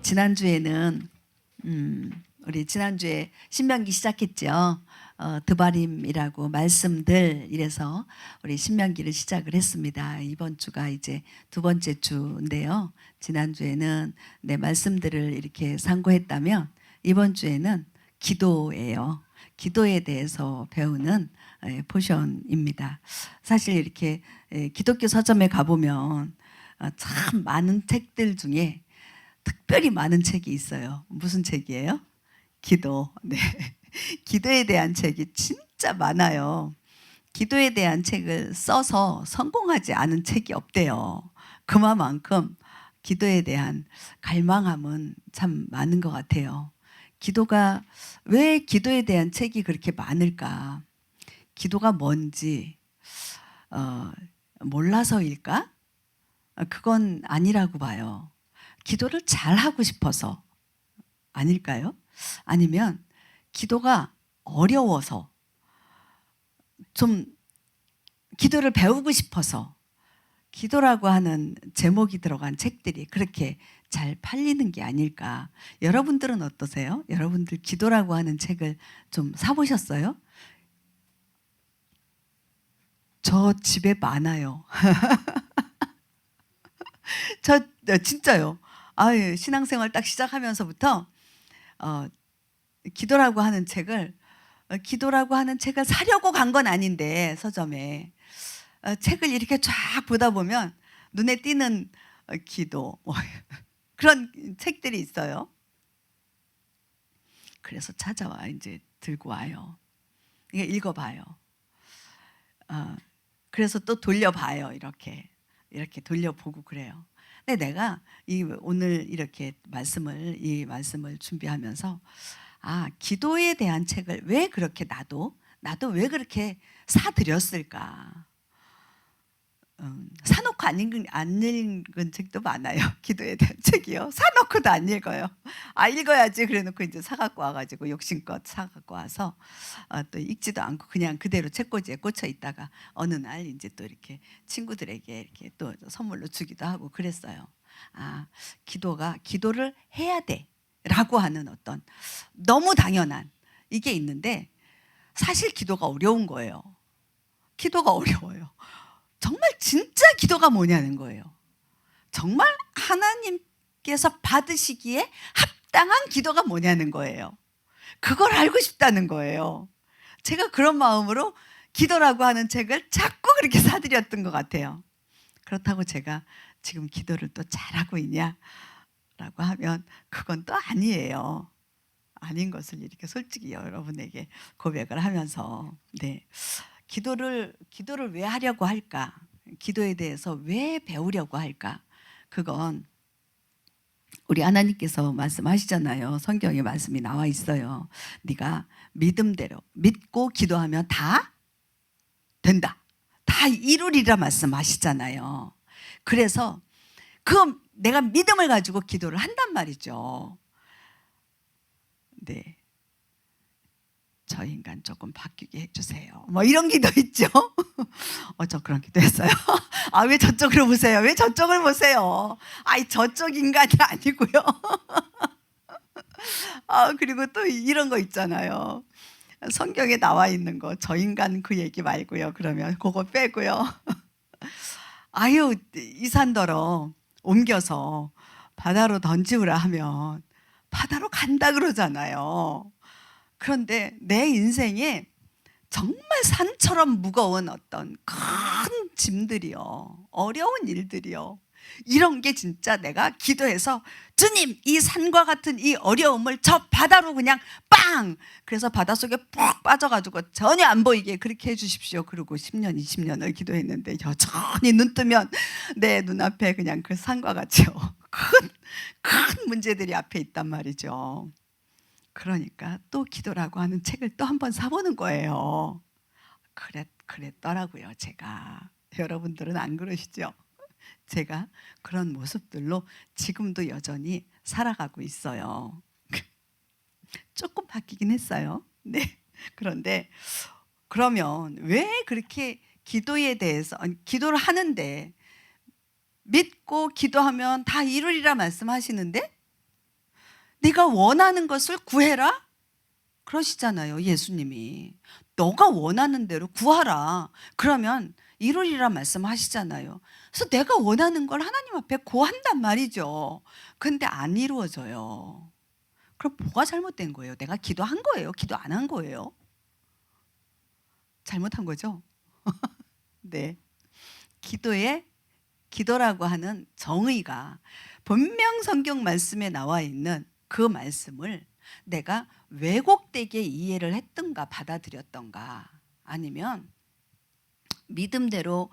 지난주에는 우리 지난주에 신명기 시작했죠. 드바림이라고 말씀들 이래서 우리 신명기를 시작을 했습니다. 이번 주가 이제 두 번째 주인데요. 지난주에는 내 말씀들을 이렇게 상고했다면 이번 주에는 기도예요. 기도에 대해서 배우는 포션입니다. 사실 이렇게 기독교 서점에 가보면 참 많은 책들 중에 특별히 많은 책이 있어요. 무슨 책이에요? 기도. 네. 기도에 대한 책이 진짜 많아요. 기도에 대한 책을 써서 성공하지 않은 책이 없대요. 그만큼 기도에 대한 갈망함은 참 많은 것 같아요. 기도가 왜 기도에 대한 책이 그렇게 많을까? 기도가 뭔지 몰라서일까? 그건 아니라고 봐요. 기도를 잘하고 싶어서 아닐까요? 아니면 기도가 어려워서 좀 기도를 배우고 싶어서 기도라고 하는 제목이 들어간 책들이 그렇게 잘 팔리는 게 아닐까. 여러분들은 어떠세요? 여러분들 기도라고 하는 책을 좀 사보셨어요? 저 집에 많아요. 저 진짜요. 신앙생활 딱 시작하면서부터 기도라고 하는 책을 사려고 간 건 아닌데 서점에 책을 이렇게 쫙 보다 보면 눈에 띄는 기도 그런 책들이 있어요. 그래서 찾아와 이제 들고 와요. 이게 읽어봐요. 그래서 또 돌려봐요. 이렇게 돌려보고 그래요. 근데 내가 오늘 이렇게 이 말씀을 준비하면서 기도에 대한 책을 왜 그렇게 나도 왜 그렇게 사들였을까? 사놓고 안 읽은 책도 많아요. 기도에 대한 책이요. 사놓고도 안 읽어요. 읽어야지 그래놓고 이제 사갖고 와가지고 욕심껏 사갖고 와서 또 읽지도 않고 그냥 그대로 책꽂이에 꽂혀 있다가 어느 날 이제 또 이렇게 친구들에게 이렇게 또 선물로 주기도 하고 그랬어요. 기도를 해야 돼라고 하는 어떤 너무 당연한 이게 있는데 사실 기도가 어려운 거예요. 기도가 어려워요. 정말 진짜 기도가 뭐냐는 거예요. 정말 하나님께서 받으시기에 합당한 기도가 뭐냐는 거예요. 그걸 알고 싶다는 거예요. 제가 그런 마음으로 기도라고 하는 책을 자꾸 그렇게 사들였던 것 같아요. 그렇다고 제가 지금 기도를 또 잘하고 있냐라고 하면 그건 또 아니에요. 아닌 것을 이렇게 솔직히 여러분에게 고백을 하면서 기도를 왜 하려고 할까? 기도에 대해서 왜 배우려고 할까? 그건 우리 하나님께서 말씀하시잖아요. 성경에 말씀이 나와 있어요. 네가 믿음대로 믿고 기도하면 다 된다. 다 이루리라 말씀하시잖아요. 그래서 내가 믿음을 가지고 기도를 한단 말이죠. 네. 저 인간 조금 바뀌게 해주세요. 이런 기도 있죠. 저 그런 기도 했어요. 왜 저쪽으로 보세요? 왜 저쪽을 보세요? 저쪽 인간이 아니고요. 그리고 또 이런 거 있잖아요. 성경에 나와 있는 거, 저 인간 그 얘기 말고요. 그러면 그거 빼고요. 이산더러 옮겨서 바다로 던지우라 하면 바다로 간다 그러잖아요. 그런데 내 인생에 정말 산처럼 무거운 어떤 큰 짐들이요, 어려운 일들이요, 이런 게 진짜 내가 기도해서 주님 이 산과 같은 이 어려움을 저 바다로 그냥 빵! 그래서 바닷속에 푹 빠져가지고 전혀 안 보이게 그렇게 해주십시오. 그리고 10년 20년을 기도했는데 여전히 눈 뜨면 내 눈앞에 그냥 그 산과 같이요 큰 문제들이 앞에 있단 말이죠. 그러니까 또 기도라고 하는 책을 또 한 번 사보는 거예요. 그랬더라고요. 제가. 여러분들은 안 그러시죠? 제가 그런 모습들로 지금도 여전히 살아가고 있어요. 조금 바뀌긴 했어요. 네. 그런데 그러면 왜 그렇게 기도에 대해서 기도를 하는데 믿고 기도하면 다 이루리라 말씀하시는데 네가 원하는 것을 구해라? 그러시잖아요, 예수님이. 너가 원하는 대로 구하라. 그러면 이루리라 말씀하시잖아요. 그래서 내가 원하는 걸 하나님 앞에 구한단 말이죠. 근데 안 이루어져요. 그럼 뭐가 잘못된 거예요? 내가 기도한 거예요? 기도 안 한 거예요? 잘못한 거죠? 네. 기도라고 하는 정의가 분명 성경 말씀에 나와 있는 그 말씀을 내가 왜곡되게 이해를 했던가 받아들였던가, 아니면 믿음대로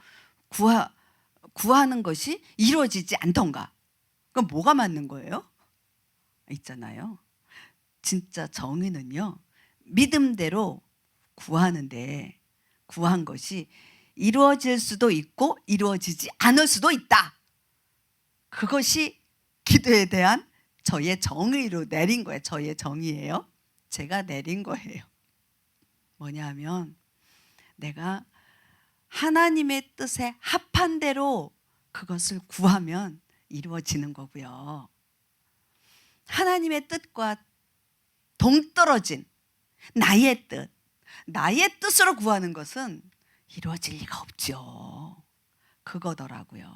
구하는 것이 이루어지지 않던가. 그럼 뭐가 맞는 거예요? 있잖아요. 진짜 정의는요, 믿음대로 구하는데 구한 것이 이루어질 수도 있고 이루어지지 않을 수도 있다. 그것이 기도에 대한 저의 정의로 내린 거예요. 저의 정의예요. 제가 내린 거예요. 뭐냐면 내가 하나님의 뜻에 합한 대로 그것을 구하면 이루어지는 거고요. 하나님의 뜻과 동떨어진 나의 뜻으로 구하는 것은 이루어질 리가 없죠. 그거더라고요.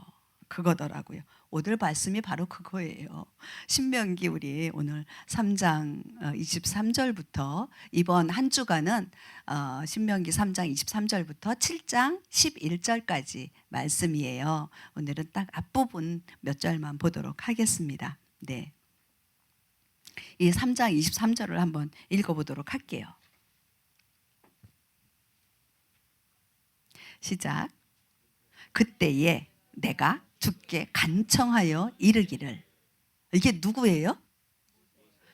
오늘 말씀이 바로 그거예요. 신명기 우리 오늘 3장 23절부터 이번 한 주간은 신명기 3장 23절부터 7장 11절까지 말씀이에요. 오늘은 딱 앞부분 몇 절만 보도록 하겠습니다. 네. 이 3장 23절을 한번 읽어보도록 할게요. 시작. 그때에 내가 주께 간청하여 이르기를. 이게 누구예요?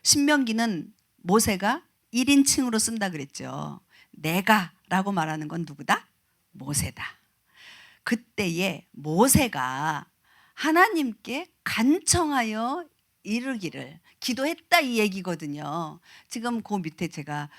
신명기는 모세가 1인칭으로 쓴다 그랬죠. 내가라고 말하는 건 누구다? 모세다. 그때에 모세가 하나님께 간청하여 이르기를 기도했다, 이 얘기거든요. 지금 그 밑에 제가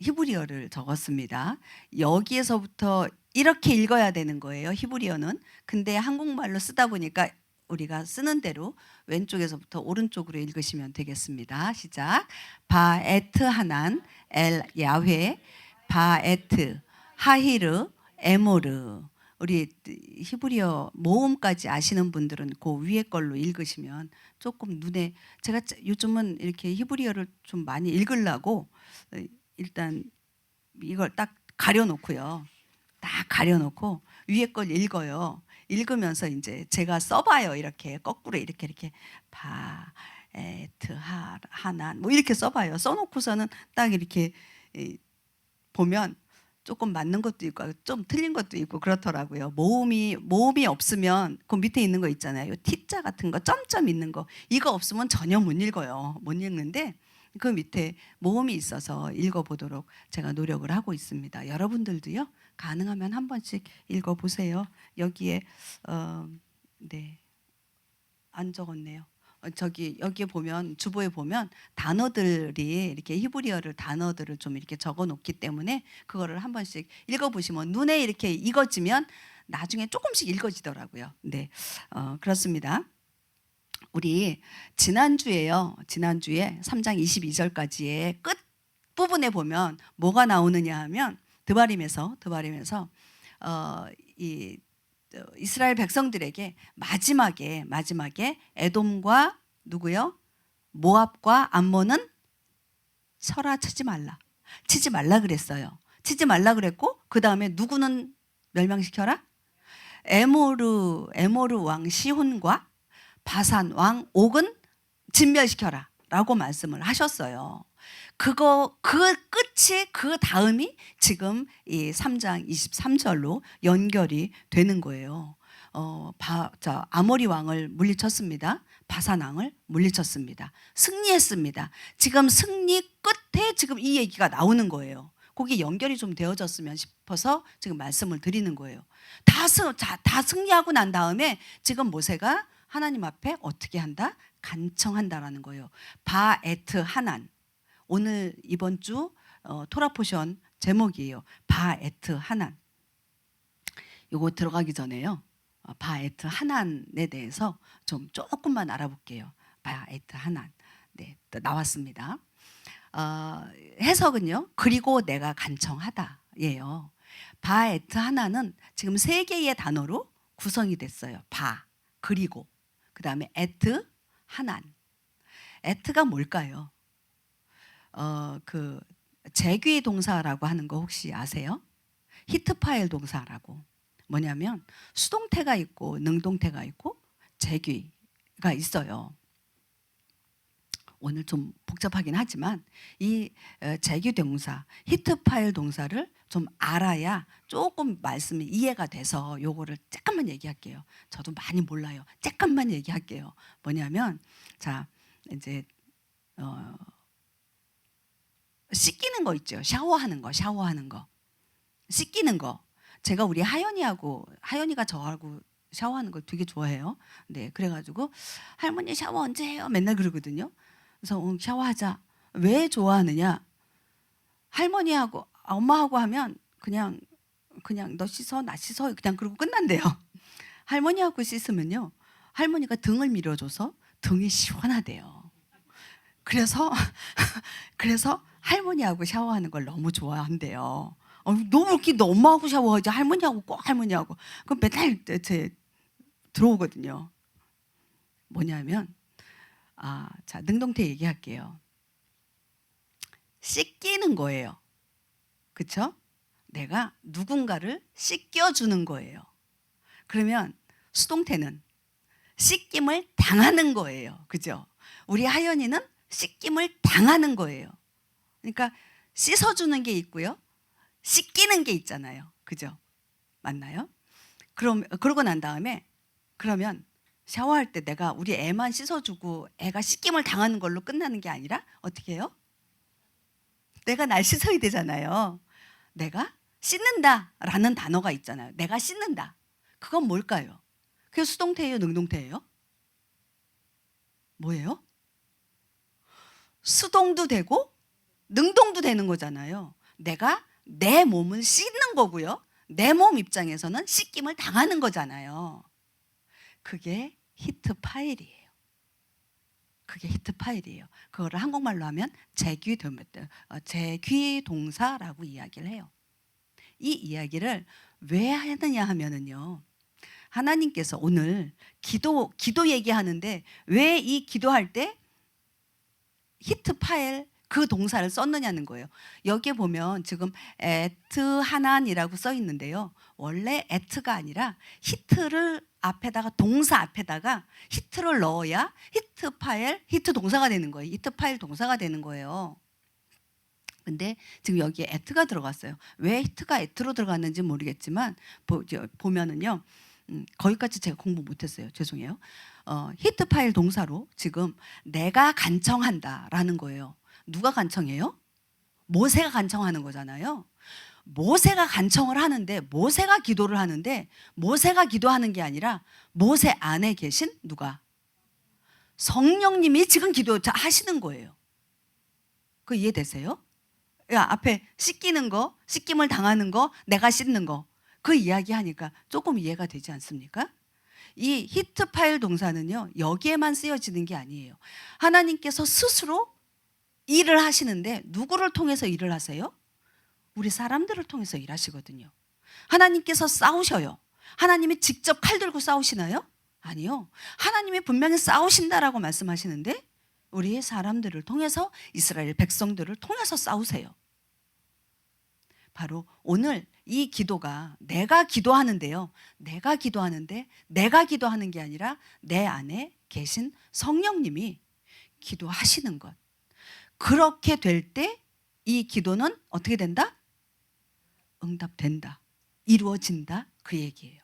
히브리어를 적었습니다. 여기에서부터 이렇게 읽어야 되는 거예요, 히브리어는. 근데 한국말로 쓰다 보니까 우리가 쓰는 대로 왼쪽에서부터 오른쪽으로 읽으시면 되겠습니다. 시작. 바에트 하난 엘 야훼 바에트 하히르 에모르. 우리 히브리어 모음까지 아시는 분들은 그 위에 걸로 읽으시면 조금 눈에, 제가 요즘은 이렇게 히브리어를 좀 많이 읽으려고 일단 이걸 딱 가려놓고요. 딱 가려놓고 위에 걸 읽어요. 읽으면서 이제 제가 써봐요. 이렇게 거꾸로 이렇게 바에트 하난 뭐 이렇게 써봐요. 써놓고서는 딱 이렇게 보면 조금 맞는 것도 있고 좀 틀린 것도 있고 그렇더라고요. 모음이 없으면 그 밑에 있는 거 있잖아요. T자 같은 거, 점점 있는 거, 이거 없으면 전혀 못 읽어요. 못 읽는데 그 밑에 모음이 있어서 읽어보도록 제가 노력을 하고 있습니다. 여러분들도요, 가능하면 한 번씩 읽어보세요. 여기에 네, 안 적었네요. 여기에 보면, 주보에 보면 단어들이 이렇게 히브리어를 단어들을 좀 이렇게 적어 놓기 때문에 그거를 한 번씩 읽어보시면 눈에 이렇게 익어지면 나중에 조금씩 읽어지더라고요. 네, 그렇습니다. 우리 지난주에 3장 22절까지의 끝 부분에 보면 뭐가 나오느냐 하면 드바림에서 이 이스라엘 백성들에게 마지막에 에돔과 누구요? 모압과 암몬은 쳐라, 치지 말라 그랬어요. 치지 말라 그랬고, 그 다음에 누구는 멸망시켜라? 에모르 왕 시혼과 바산 왕 옥은 진멸시켜라 라고 말씀을 하셨어요. 그 끝이, 그 다음이 지금 이 3장 23절로 연결이 되는 거예요. 아모리 왕을 물리쳤습니다. 바산 왕을 물리쳤습니다. 승리했습니다. 지금 승리 끝에 지금 이 얘기가 나오는 거예요. 거기 연결이 좀 되어졌으면 싶어서 지금 말씀을 드리는 거예요. 다 승리하고 난 다음에 지금 모세가 하나님 앞에 어떻게 한다? 간청한다라는 거예요. 바에트 하난. 오늘 이번 주 토라 포션 제목이에요. 바에트 하난. 요거 들어가기 전에요, 바에트 하난에 대해서 좀 조금만 알아볼게요. 바에트 하난. 네, 또 나왔습니다. 해석은요. 그리고 내가 간청하다예요. 바 에트 하나는 지금 세 개의 단어로 구성이 됐어요. 바, 그리고, 그 다음에 에트, 하난. 에트가 뭘까요? 그 재귀 동사라고 하는 거 혹시 아세요? 히트파일 동사라고. 뭐냐면 수동태가 있고 능동태가 있고 재귀가 있어요. 오늘 좀 복잡하긴 하지만 이 재귀 동사, 히트파일 동사를 좀 알아야 조금 말씀이 이해가 돼서 요거를 잠깐만 얘기할게요. 저도 많이 몰라요. 잠깐만 얘기할게요. 뭐냐면 자 이제 씻기는 거 있죠. 샤워하는 거. 씻기는 거. 제가 우리 하연이가 저하고 샤워하는 걸 되게 좋아해요. 네, 그래가지고 할머니 샤워 언제 해요? 맨날 그러거든요. 그래서 샤워하자. 왜 좋아하느냐? 할머니하고 엄마하고 하면 그냥 너 씻어 나 씻어 그냥 그러고 끝난대요. 할머니하고 씻으면요. 할머니가 등을 밀어줘서 등이 시원하대요. 그래서 할머니하고 샤워하는 걸 너무 좋아한대요. 너무 웃긴데 엄마하고 샤워하지 할머니하고 꼭 할머니하고 그럼 맨날 들어오거든요. 뭐냐면 자 능동태 얘기할게요. 씻기는 거예요. 그쵸? 내가 누군가를 씻겨주는 거예요. 그러면 수동태는 씻김을 당하는 거예요. 그죠? 우리 하연이는 씻김을 당하는 거예요. 그러니까 씻어주는 게 있고요. 씻기는 게 있잖아요. 그죠? 맞나요? 그러고 난 다음에 그러면 샤워할 때 내가 우리 애만 씻어주고 애가 씻김을 당하는 걸로 끝나는 게 아니라 어떻게 해요? 내가 날 씻어야 되잖아요. 내가 씻는다라는 단어가 있잖아요. 내가 씻는다. 그건 뭘까요? 그게 수동태예요? 능동태예요? 뭐예요? 수동도 되고 능동도 되는 거잖아요. 내가 내 몸을 씻는 거고요. 내 몸 입장에서는 씻김을 당하는 거잖아요. 그게 히트 파일이에요. 그거를 한국말로 하면 재귀 동사라고 이야기를 해요. 이 이야기를 왜 하느냐 하면은요. 하나님께서 오늘 기도 얘기하는데 왜 이 기도할 때 히트 파일 그 동사를 썼느냐는 거예요. 여기에 보면 지금 에트 하난이라고 써 있는데요. 원래 에트가 아니라 히트를 앞에다가 동사 앞에다가 히트를 넣어야 히트 동사가 되는 거예요. 히트 파일 동사가 되는 거예요. 근데 지금 여기에 에트가 들어갔어요. 왜 히트가 에트로 들어갔는지 모르겠지만 보면은요. 거기까지 제가 공부 못했어요. 죄송해요. 히트 파일 동사로 지금 내가 간청한다라는 거예요. 누가 간청해요? 모세가 간청하는 거잖아요. 모세가 간청을 하는데 모세가 기도를 하는데 모세가 기도하는 게 아니라 모세 안에 계신 누가? 성령님이 지금 기도하시는 거예요. 그 이해되세요? 앞에 씻기는 거, 씻김을 당하는 거, 내가 씻는 거 그 이야기하니까 조금 이해가 되지 않습니까? 이 히트 파일 동사는요 여기에만 쓰여지는 게 아니에요. 하나님께서 스스로 일을 하시는데 누구를 통해서 일을 하세요? 우리 사람들을 통해서 일하시거든요. 하나님께서 싸우셔요. 하나님이 직접 칼 들고 싸우시나요? 아니요. 하나님이 분명히 싸우신다라고 말씀하시는데 우리 사람들을 통해서 이스라엘 백성들을 통해서 싸우세요. 바로 오늘 이 기도가 내가 기도하는데요. 내가 기도하는 게 아니라 내 안에 계신 성령님이 기도하시는 것. 그렇게 될 때 이 기도는 어떻게 된다? 응답된다. 이루어진다. 그 얘기예요.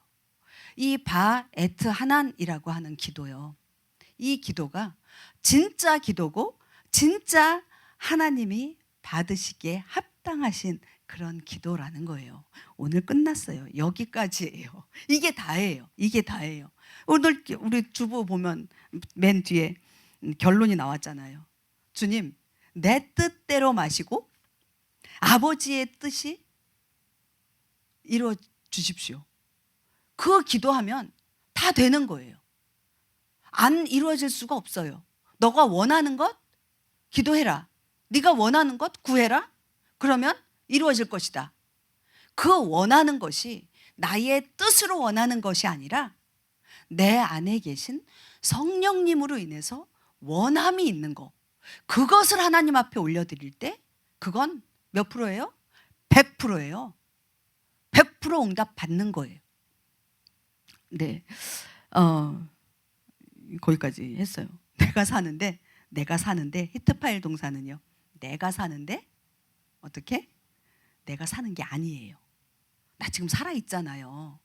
이 바 에트 하난이라고 하는 기도요. 이 기도가 진짜 기도고 진짜 하나님이 받으시기에 합당하신 그런 기도라는 거예요. 오늘 끝났어요. 여기까지예요. 이게 다예요. 오늘 우리 주보 보면 맨 뒤에 결론이 나왔잖아요. 주님, 내 뜻대로 마시고 아버지의 뜻이 이루어 주십시오. 그 기도하면 다 되는 거예요. 안 이루어질 수가 없어요. 너가 원하는 것 기도해라. 네가 원하는 것 구해라. 그러면 이루어질 것이다. 그 원하는 것이 나의 뜻으로 원하는 것이 아니라 내 안에 계신 성령님으로 인해서 원함이 있는 거. 그것을 하나님 앞에 올려드릴 때 그건 몇 프로예요? 100%예요. 100% 응답 받는 거예요. 네, 거기까지 했어요. 내가 사는데 히트파일 동사는요. 내가 사는데 어떻게? 내가 사는 게 아니에요. 나 지금 살아 있잖아요.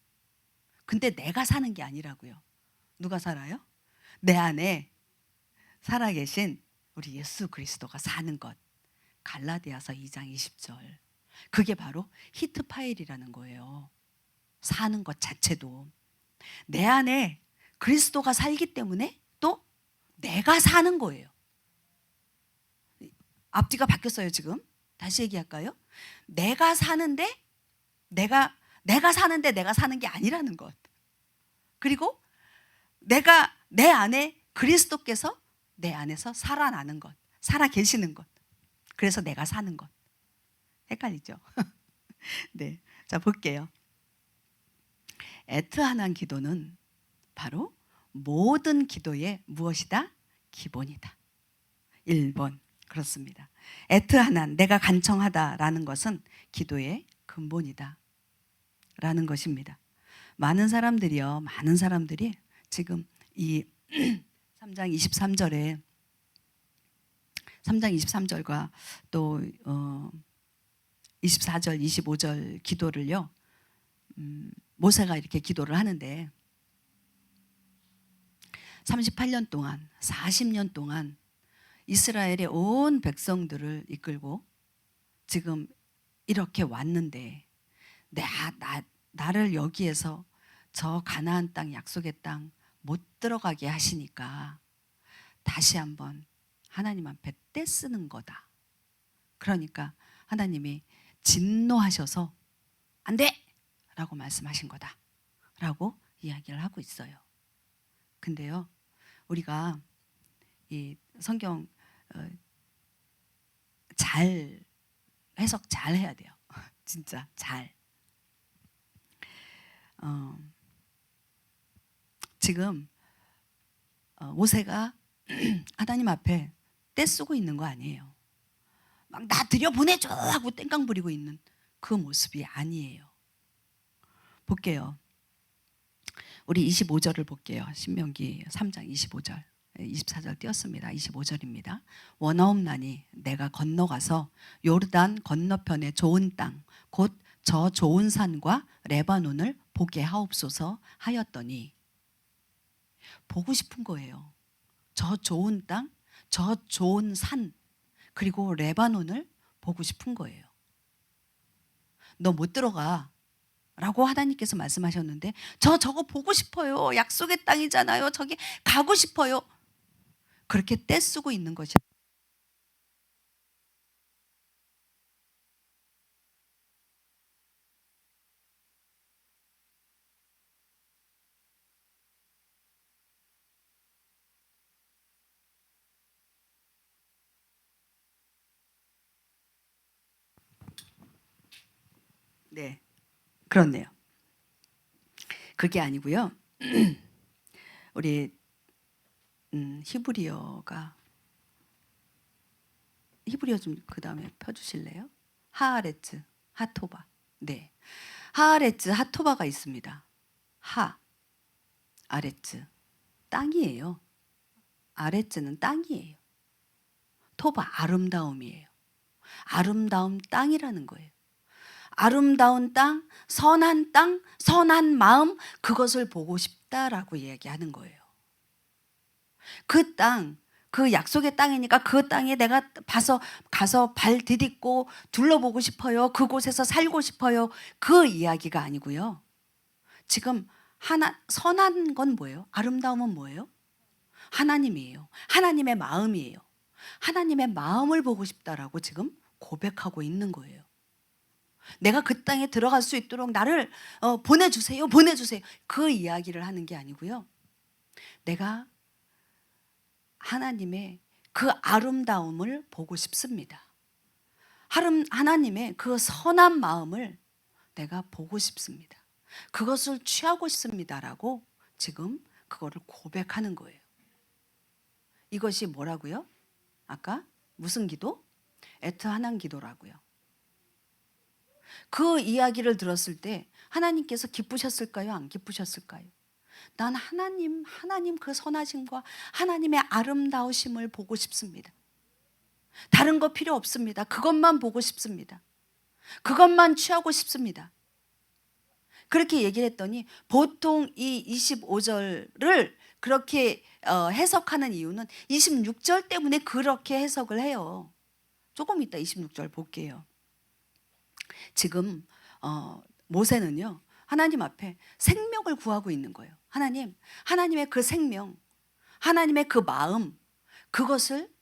근데 내가 사는 게 아니라고요. 누가 살아요? 내 안에 살아계신 우리 예수 그리스도가 사는 것. 갈라디아서 2장 20절. 그게 바로 히트파일이라는 거예요. 사는 것 자체도. 내 안에 그리스도가 살기 때문에 또 내가 사는 거예요. 앞뒤가 바뀌었어요 지금. 다시 얘기할까요? 내가 사는데 내가 사는 게 아니라는 것. 그리고 내가 내 안에 그리스도께서 내 안에서 살아나는 것, 살아 계시는 것. 그래서 내가 사는 것. 헷갈리죠? 네, 자 볼게요. 애트하는 기도는 바로 모든 기도의 무엇이다? 기본이다. 1번 그렇습니다. 애트하난 내가 간청하다라는 것은 기도의 근본이다 라는 것입니다. 많은 사람들이 지금 이 3장 23절과 또 24절 25절 기도를요, 모세가 이렇게 기도를 하는데 38년 동안 40년 동안 이스라엘의 온 백성들을 이끌고 지금 이렇게 왔는데 나를 여기에서 저 가나안 땅 약속의 땅 못 들어가게 하시니까 다시 한번 하나님 앞에 떼쓰는 거다. 그러니까 하나님이 진노하셔서 안 돼! 라고 말씀하신 거다 라고 이야기를 하고 있어요. 근데요, 우리가 이 성경 잘 해석 잘 해야 돼요. 진짜 잘. 지금 모세가 하나님 앞에 떼쓰고 있는 거 아니에요. 막 나 들여보내줘 하고 땡깡 부리고 있는 그 모습이 아니에요. 볼게요. 우리 25절을 볼게요. 신명기 3장 25절. 24절 띄었습니다. 25절입니다. 원하옵나니 내가 건너가서 요르단 건너편의 좋은 땅 곧 저 좋은 산과 레바논을 보게 하옵소서 하였더니, 보고 싶은 거예요. 저 좋은 땅, 저 좋은 산, 그리고 레바논을 보고 싶은 거예요. 너 못 들어가 라고 하나님께서 말씀하셨는데 저거 보고 싶어요. 약속의 땅이잖아요. 저기 가고 싶어요. 그렇게 떼쓰고 있는 것이. 네, 그렇네요. 그게 아니고요. 우리 히브리어 좀 그 다음에 펴주실래요? 하아레츠, 하토바. 네, 하아레츠, 하토바가 있습니다. 아레츠, 땅이에요. 아레츠는 땅이에요. 토바, 아름다움이에요. 아름다운 땅이라는 거예요. 아름다운 땅, 선한 마음, 그것을 보고 싶다라고 얘기하는 거예요. 그 땅, 그 약속의 땅이니까 그 땅에 내가 가서 발 디딛고 둘러보고 싶어요. 그곳에서 살고 싶어요. 그 이야기가 아니고요. 지금 선한 건 뭐예요? 아름다움은 뭐예요? 하나님이에요. 하나님의 마음이에요. 하나님의 마음을 보고 싶다라고 지금 고백하고 있는 거예요. 내가 그 땅에 들어갈 수 있도록 나를 보내주세요. 그 이야기를 하는 게 아니고요. 내가 하나님의 그 아름다움을 보고 싶습니다. 하나님의 그 선한 마음을 내가 보고 싶습니다. 그것을 취하고 싶습니다라고 지금 그거를 고백하는 거예요. 이것이 뭐라고요? 아까 무슨 기도? 애트하난 기도라고요. 그 이야기를 들었을 때 하나님께서 기쁘셨을까요? 안 기쁘셨을까요? 난 하나님 그 선하심과 하나님의 아름다우심을 보고 싶습니다. 다른 거 필요 없습니다. 그것만 보고 싶습니다. 그것만 취하고 싶습니다. 그렇게 얘기를 했더니 보통 이 25절을 그렇게 해석하는 이유는 26절 때문에 그렇게 해석을 해요. 조금 이따 26절 볼게요. 지금 모세는요, 하나님 앞에 생명을 구하고 있는 거예요. 하나님의 그 생명, 하나님의 그 마음, 그것을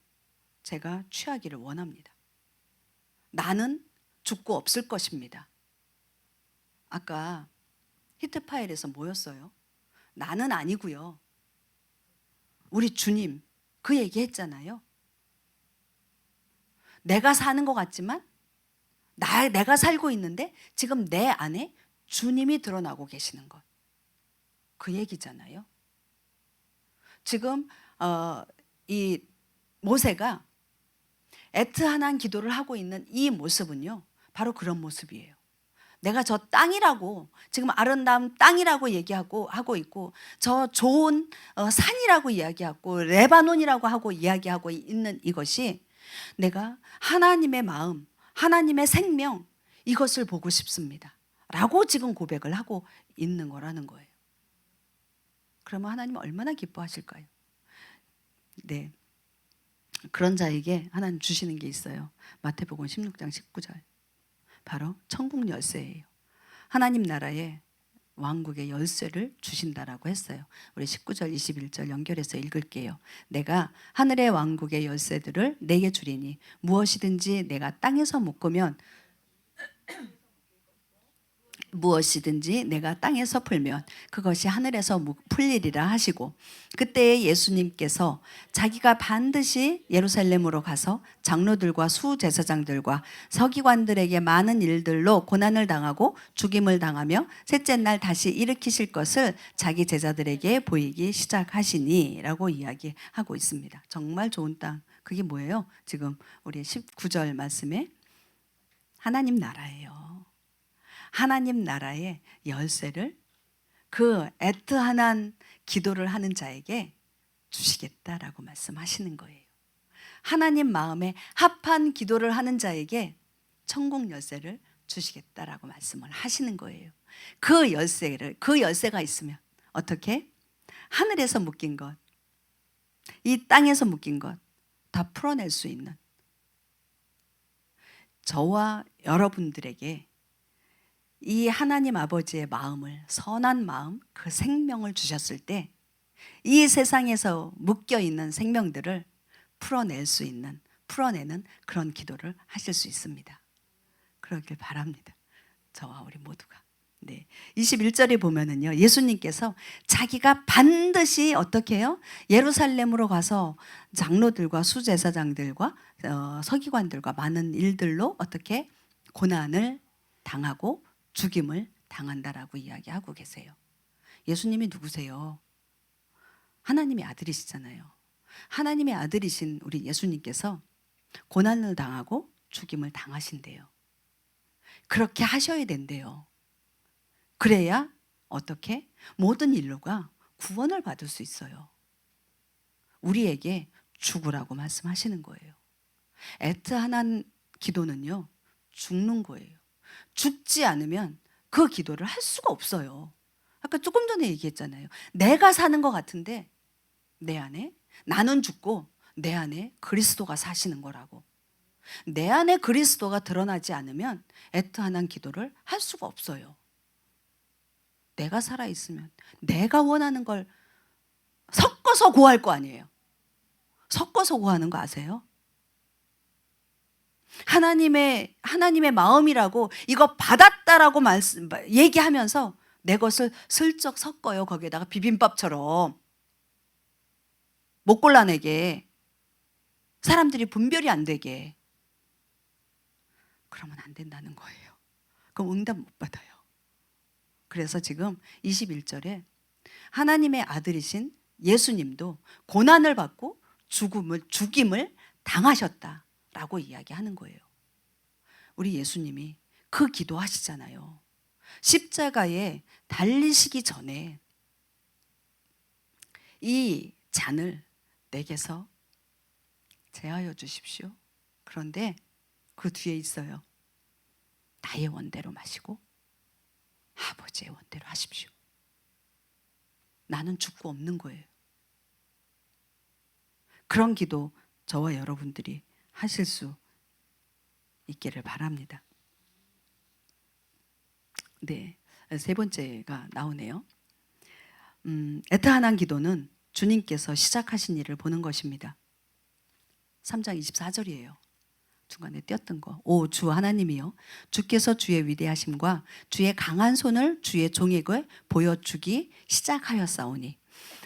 제가 취하기를 원합니다. 나는 죽고 없을 것입니다. 아까 히트 파일에서 뭐였어요? 나는 아니고요. 우리 주님 그 얘기했잖아요. 내가 사는 것 같지만 내가 살고 있는데 지금 내 안에 주님이 드러나고 계시는 것. 그 얘기잖아요. 지금 이 모세가 애트하난 기도를 하고 있는 이 모습은요, 바로 그런 모습이에요. 내가 저 땅이라고, 지금 아름다운 땅이라고 하고 있고, 저 좋은 산이라고 이야기하고 레바논이라고 하고 이야기하고 있는 이것이 내가 하나님의 마음, 하나님의 생명, 이것을 보고 싶습니다 라고 지금 고백을 하고 있는 거라는 거예요. 그러면 하나님은 얼마나 기뻐하실까요? 네, 그런 자에게 하나님 주시는 게 있어요. 마태복음 16장 19절. 바로 천국 열쇠예요. 하나님 나라의 왕국의 열쇠를 주신다라고 했어요. 우리 19절 21절 연결해서 읽을게요. 내가 하늘의 왕국의 열쇠들을 내게 주리니 무엇이든지 내가 땅에서 묶으면 무엇이든지 내가 땅에서 풀면 그것이 하늘에서 풀리리라 하시고, 그때 예수님께서 자기가 반드시 예루살렘으로 가서 장로들과 수제사장들과 서기관들에게 많은 일들로 고난을 당하고 죽임을 당하며 셋째 날 다시 일으키실 것을 자기 제자들에게 보이기 시작하시니 라고 이야기하고 있습니다. 정말 좋은 땅. 그게 뭐예요? 지금 우리 19절 말씀에 하나님 나라예요. 하나님 나라의 열쇠를 그 애트하난 기도를 하는 자에게 주시겠다라고 말씀하시는 거예요. 하나님 마음에 합한 기도를 하는 자에게 천국 열쇠를 주시겠다라고 말씀을 하시는 거예요. 그 열쇠가 있으면 어떻게? 하늘에서 묶인 것, 이 땅에서 묶인 것 다 풀어낼 수 있는, 저와 여러분들에게 이 하나님 아버지의 마음을, 선한 마음, 그 생명을 주셨을 때 이 세상에서 묶여있는 생명들을 풀어내는 그런 기도를 하실 수 있습니다. 그러길 바랍니다. 저와 우리 모두가. 네. 21절에 보면은요, 예수님께서 자기가 반드시 어떻게 해요? 예루살렘으로 가서 장로들과 수제사장들과 서기관들과 많은 일들로 어떻게 고난을 당하고 죽임을 당한다라고 이야기하고 계세요. 예수님이 누구세요? 하나님의 아들이시잖아요. 하나님의 아들이신 우리 예수님께서 고난을 당하고 죽임을 당하신대요. 그렇게 하셔야 된대요. 그래야 어떻게? 모든 인류가 구원을 받을 수 있어요. 우리에게 죽으라고 말씀하시는 거예요. 애트하난 기도는요, 죽는 거예요. 죽지 않으면 그 기도를 할 수가 없어요. 아까 조금 전에 얘기했잖아요. 내가 사는 것 같은데 내 안에 나는 죽고 내 안에 그리스도가 사시는 거라고. 내 안에 그리스도가 드러나지 않으면 애트하난 기도를 할 수가 없어요. 내가 살아있으면 내가 원하는 걸 섞어서 구할 거 아니에요. 섞어서 구하는 거 아세요? 하나님의 마음이라고 이거 받았다라고 얘기하면서 내 것을 슬쩍 섞어요. 거기에다가 비빔밥처럼 못 골라내게. 사람들이 분별이 안 되게. 그러면 안 된다는 거예요. 그럼 응답 못 받아요. 그래서 지금 21절에 하나님의 아들이신 예수님도 고난을 받고 죽임을 당하셨다라고 이야기하는 거예요. 우리 예수님이 그 기도하시잖아요. 십자가에 달리시기 전에 이 잔을 내게서 제하여 주십시오. 그런데 그 뒤에 있어요. 나의 원대로 마시고 아버지의 원대로 하십시오. 나는 죽고 없는 거예요. 그런 기도 저와 여러분들이 하실 수 있기를 바랍니다. 네, 세 번째가 나오네요. 애타한한 기도는 주님께서 시작하신 일을 보는 것입니다. 3장 24절이에요. 중간에 띄었던 거. 오 주 하나님이여, 주께서 주의 위대하심과 주의 강한 손을 주의 종에게 보여주기 시작하였사오니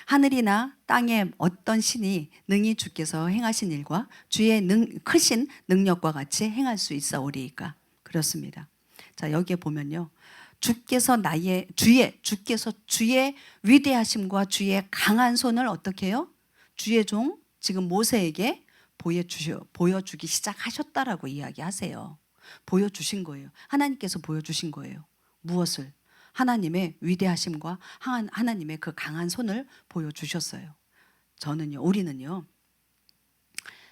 하늘이나 땅의 어떤 신이 능히 주께서 행하신 일과 주의 크신 능력과 같이 행할 수 있사오리이까. 그렇습니다. 자, 여기에 보면요, 주께서 주의 위대하심과 주의 강한 손을 어떻게 해요? 주의 종 지금 모세에게 보여주기 시작하셨다라고 이야기하세요. 보여주신 거예요. 하나님께서 보여주신 거예요. 무엇을? 하나님의 위대하심과 하나님의 그 강한 손을 보여주셨어요. 우리는요,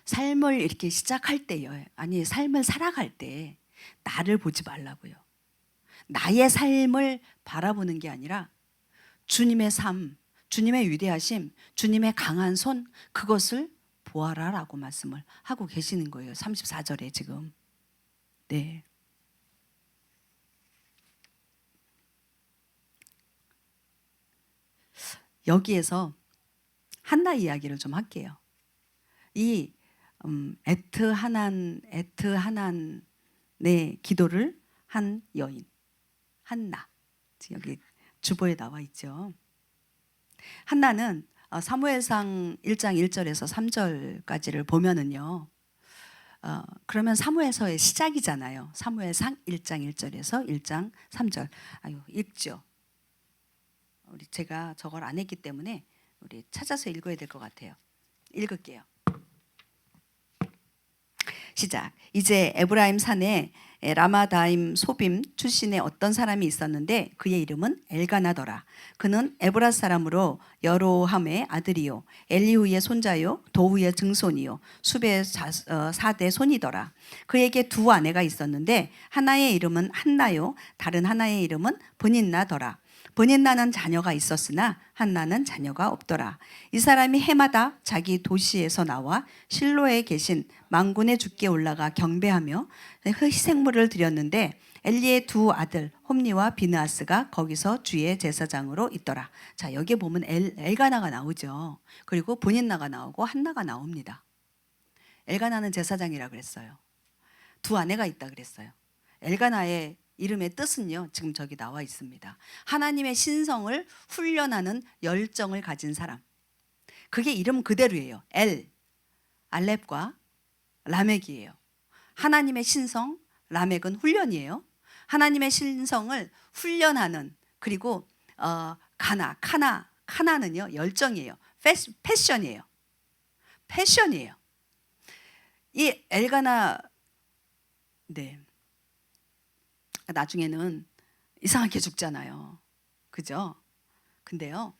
삶을 이렇게 시작할 때요, 아니 삶을 살아갈 때 나를 보지 말라고요. 나의 삶을 바라보는 게 아니라 주님의 삶, 주님의 위대하심, 주님의 강한 손, 그것을 보아라라고 말씀을 하고 계시는 거예요. 34절에 지금. 네. 여기에서 한나 이야기를 좀 할게요. 이 애트하난의 기도를 한 여인 한나, 여기 주보에 나와 있죠. 한나는 사무엘상 1장 1절에서 3절까지를 보면은요, 그러면 사무엘서의 시작이잖아요. 사무엘상 1장 1절에서 1장 3절. 읽죠. 제가 저걸 안 했기 때문에 우리 찾아서 읽어야 될 것 같아요. 읽을게요. 시작. 이제 에브라임 산에 라마다임 소빔 출신의 어떤 사람이 있었는데 그의 이름은 엘가나더라. 그는 에브라 사람으로 여로함의 아들이요 엘리후의 손자요 도후의 증손이요 수베의 4대 손이더라. 그에게 두 아내가 있었는데 하나의 이름은 한나요 다른 하나의 이름은 브닌나더라. 브닌나는 자녀가 있었으나 한나는 자녀가 없더라. 이 사람이 해마다 자기 도시에서 나와 실로에 계신 망군의 주께 올라가 경배하며 희생물을 드렸는데 엘리의 두 아들 홈니와 비느하스가 거기서 주의 제사장으로 있더라. 자, 여기에 보면 엘가나가 나오죠. 그리고 브닌나가 나오고 한나가 나옵니다. 엘가나는 제사장이라 그랬어요. 두 아내가 있다 그랬어요. 엘가나의 이름의 뜻은요, 지금 저기 나와 있습니다. 하나님의 신성을 훈련하는 열정을 가진 사람. 그게 이름 그대로예요. 알렙과 라멕이에요. 하나님의 신성, 라멕은 훈련이에요. 하나님의 신성을 훈련하는, 그리고 카나는요 열정이에요. 패션이에요. 이 엘가나, 네, 나중에는 이상하게 죽잖아요. 그죠? 근데요,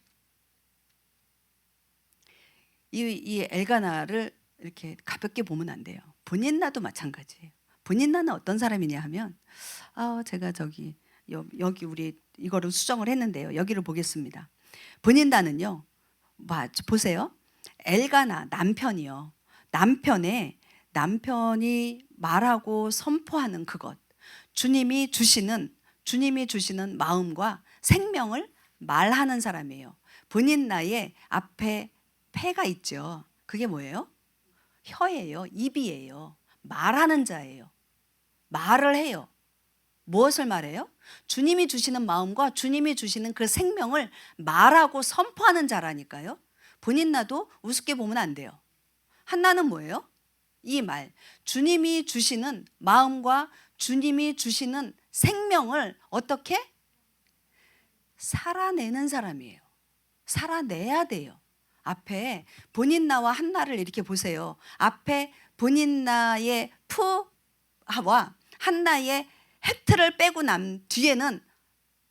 이 엘가나를 이렇게 가볍게 보면 안 돼요. 브닌나도 마찬가지예요. 브닌나는 어떤 사람이냐 하면, 제가 여기 우리 이거를 수정을 했는데요. 여기를 보겠습니다. 브닌나는요, 보세요. 엘가나 남편이요. 남편이 말하고 선포하는 그것. 주님이 주시는 마음과 생명을 말하는 사람이에요. 브닌나의 앞에 폐가 있죠. 그게 뭐예요? 혀예요. 입이에요. 말하는 자예요. 말을 해요. 무엇을 말해요? 주님이 주시는 마음과 주님이 주시는 그 생명을 말하고 선포하는 자라니까요. 브닌나도 우습게 보면 안 돼요. 한나는 뭐예요? 이 말, 주님이 주시는 마음과 주님이 주시는 생명을 어떻게? 살아내는 사람이에요. 살아내야 돼요. 앞에 본인나와 한나를 이렇게 보세요. 앞에 본인나의 푸와 한나의 헤트를 빼고 난 뒤에는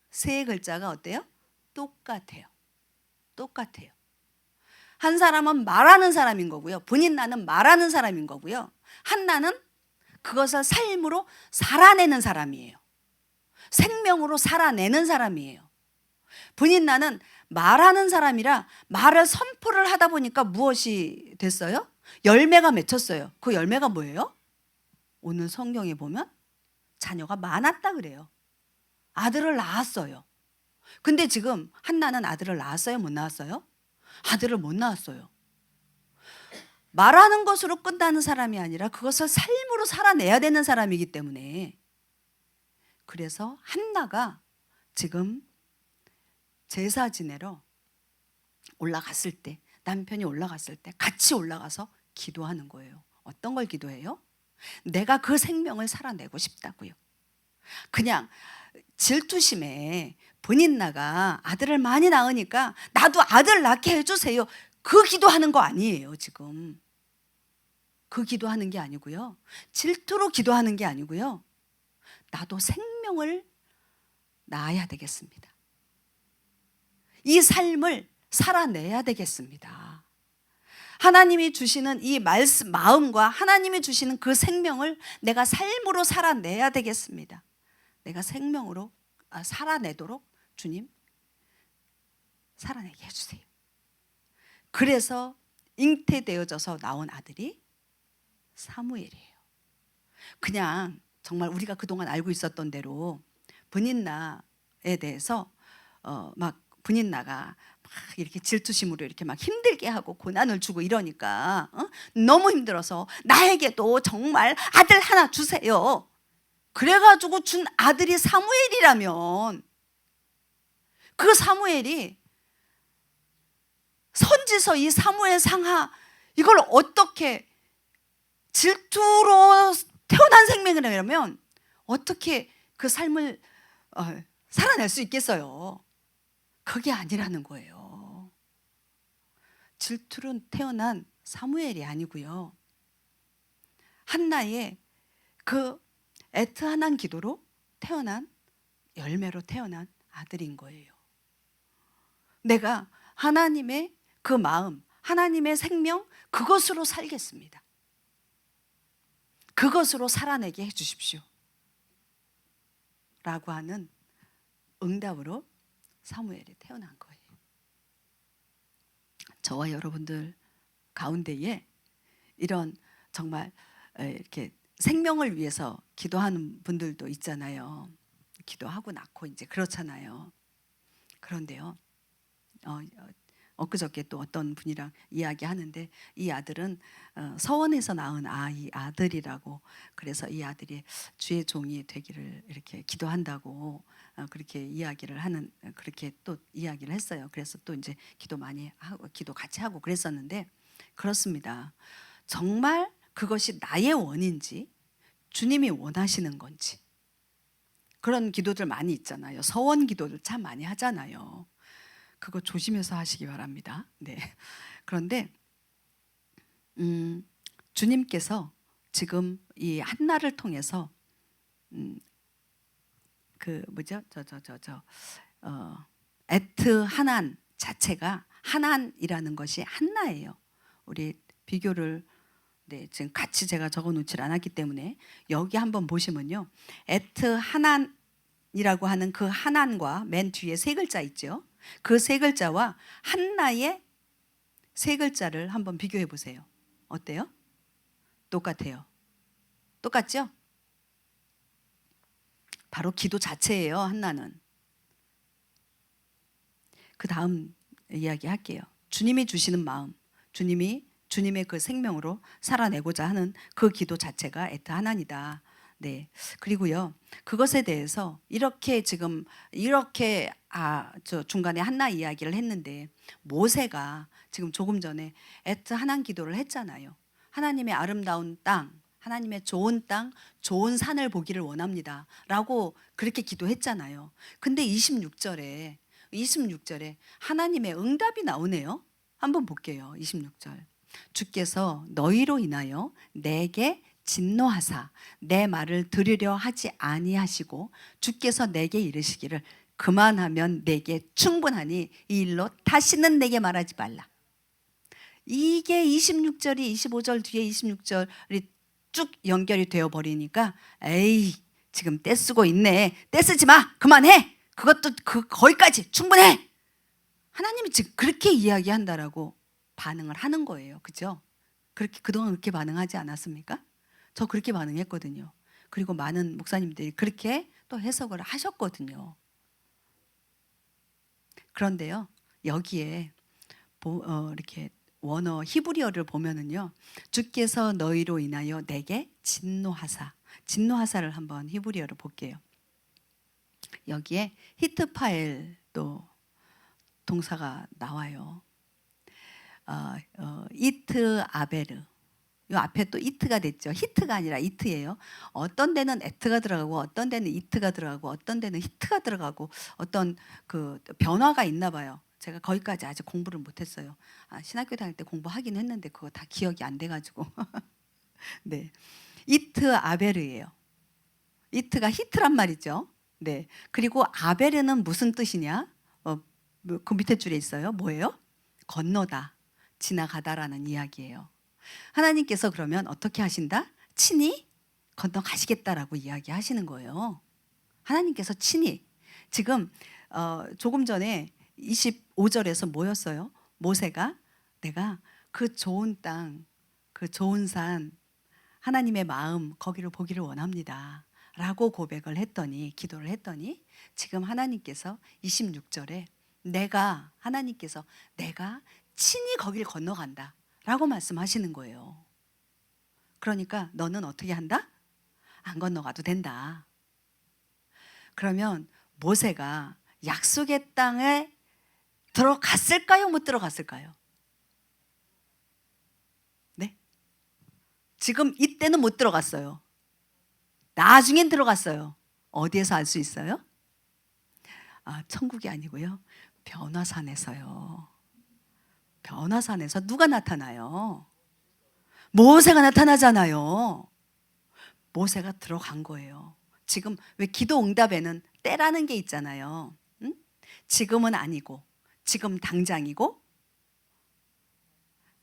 세 글자가 어때요? 똑같아요. 똑같아요. 한 사람은 말하는 사람인 거고요. 본인나는 말하는 사람인 거고요. 한나는 그것을 삶으로 살아내는 사람이에요. 생명으로 살아내는 사람이에요. 본인나는 말하는 사람이라 말을 선포를 하다 보니까 무엇이 됐어요? 열매가 맺혔어요. 그 열매가 뭐예요? 오늘 성경에 보면 자녀가 많았다 그래요. 아들을 낳았어요. 근데 지금 한나는 아들을 낳았어요? 못 낳았어요? 아들을 못 낳았어요. 말하는 것으로 끝나는 사람이 아니라 그것을 삶으로 살아내야 되는 사람이기 때문에, 그래서 한나가 지금 제사 지내러 올라갔을 때, 남편이 올라갔을 때 같이 올라가서 기도하는 거예요. 어떤 걸 기도해요? 내가 그 생명을 살아내고 싶다고요. 그냥 질투심에 본인나가 아들을 많이 낳으니까 나도 아들 낳게 해주세요, 그 기도하는 거 아니에요. 지금 그 기도하는 게 아니고요. 질투로 기도하는 게 아니고요. 나도 생명을 낳아야 되겠습니다. 이 삶을 살아내야 되겠습니다. 하나님이 주시는 이 말씀, 마음과 하나님이 주시는 그 생명을 내가 삶으로 살아내야 되겠습니다. 내가 생명으로 살아내도록 주님 살아내게 해주세요. 그래서 잉태되어져서 나온 아들이 사무엘이에요. 그냥 정말 우리가 그동안 알고 있었던 대로 분인나에 대해서 막 분인나가 막 이렇게 질투심으로 이렇게 막 힘들게 하고 고난을 주고 이러니까 너무 힘들어서 나에게도 정말 아들 하나 주세요. 그래가지고 준 아들이 사무엘이라면 그 사무엘이 선지서 이 사무엘 상하 이걸 어떻게 질투로 태어난 생명이라면 어떻게 그 삶을 살아낼 수 있겠어요? 그게 아니라는 거예요. 질투로 태어난 사무엘이 아니고요. 한나의 그 애트하난 기도로 태어난, 열매로 태어난 아들인 거예요. 내가 하나님의 그 마음, 하나님의 생명, 그것으로 살겠습니다. 그것으로 살아내게 해주십시오 라고 하는 응답으로 사무엘이 태어난 거예요. 저와 여러분들 가운데에 이런 정말 이렇게 생명을 위해서 기도하는 분들도 있잖아요. 기도하고 낳고 이제 그렇잖아요. 그런데요, 엊그저께 또 어떤 분이랑 이야기하는데 이 아들은 서원에서 낳은 아들이라고, 그래서 이 아들이 주의 종이 되기를 이렇게 기도한다고 그렇게 이야기를 하는, 그렇게 또 이야기를 했어요. 그래서 또 이제 기도 많이 하고 기도 같이 하고 그랬었는데, 그렇습니다. 정말 그것이 나의 원인지 주님이 원하시는 건지, 그런 기도들 많이 있잖아요. 서원 기도들 참 많이 하잖아요. 그거 조심해서 하시기 바랍니다. 네. 그런데 주님께서 지금 이 한나를 통해서 그 뭐죠? 에트 하난 자체가, 하난이라는 것이 한나예요. 우리 비교를 지금 같이 제가 적어놓질 않았기 때문에 여기 한번 보시면요, 에트 하난이라고 하는 그 하난과 맨 뒤에 세 글자 있죠. 그 세 글자와 한나의 세 글자를 한번 비교해 보세요. 어때요? 똑같아요. 똑같죠? 바로 기도 자체예요. 한나는. 그 다음 이야기 할게요. 주님이 주시는 마음, 주님의 그 생명으로 살아내고자 하는 그 기도 자체가 에트 하난이다. 네. 그리고요, 그것에 대해서 이렇게 지금 이렇게 저 중간에 한나 이야기를 했는데, 모세가 지금 조금 전에 에트 하난 기도를 했잖아요. 하나님의 아름다운 땅, 하나님의 좋은 땅, 좋은 산을 보기를 원합니다 라고 그렇게 기도했잖아요. 근데 26절에 하나님의 응답이 나오네요. 한번 볼게요. 26절. 주께서 너희로 인하여 내게 진노하사 내 말을 들으려 하지 아니하시고 주께서 내게 이르시기를 그만하면 내게 충분하니 이 일로 다시는 내게 말하지 말라. 이게 26절이 25절 뒤에 26절이 쭉 연결이 되어 버리니까 에이 지금 떼쓰고 있네. 떼쓰지 마. 그만해. 그것도 거기까지 충분해. 하나님이 지금 그렇게 이야기한다라고 반응을 하는 거예요. 그죠? 그렇게 그동안 그렇게 반응하지 않았습니까? 저 그렇게 반응했거든요. 그리고 많은 목사님들이 그렇게 또 해석을 하셨거든요. 그런데요, 여기에 이렇게 원어 히브리어를 보면은요, 주께서 너희로 인하여 내게 진노하사를 한번 히브리어로 볼게요. 여기에 히트파엘도 동사가 나와요. 이트 아베르. 이 앞에 또 이트가 됐죠. 히트가 아니라 이트예요. 어떤 데는 에트가 들어가고 어떤 데는 이트가 들어가고 어떤 데는 히트가 들어가고 어떤 그 변화가 있나 봐요. 제가 거기까지 아직 공부를 못했어요. 신학교 다닐 때 공부하긴 했는데 그거 다 기억이 안 돼가지고. 네, 이트 아베르예요. 이트가 히트란 말이죠. 네, 그리고 아베르는 무슨 뜻이냐? 그 밑에 줄에 있어요. 뭐예요? 건너다, 지나가다라는 이야기예요. 하나님께서 그러면 어떻게 하신다? 친히 건너가시겠다라고 이야기하시는 거예요. 하나님께서 친히. 지금 조금 전에 25절에서 뭐였어요? 모세가 내가 그 좋은 땅, 그 좋은 산, 하나님의 마음 거기를 보기를 원합니다 라고 고백을 했더니, 기도를 했더니 지금 하나님께서 26절에 하나님께서 내가 친히 거길 건너간다 라고 말씀하시는 거예요. 그러니까 너는 어떻게 한다? 안 건너가도 된다. 그러면 모세가 약속의 땅에 들어갔을까요? 못 들어갔을까요? 네? 지금 이때는 못 들어갔어요. 나중엔 들어갔어요. 어디에서 알 수 있어요? 천국이 아니고요. 변화산에서요. 변화산에서 누가 나타나요? 모세가 나타나잖아요. 모세가 들어간 거예요. 지금 왜 기도 응답에는 때라는 게 있잖아요. 응? 지금은 아니고, 지금 당장이고,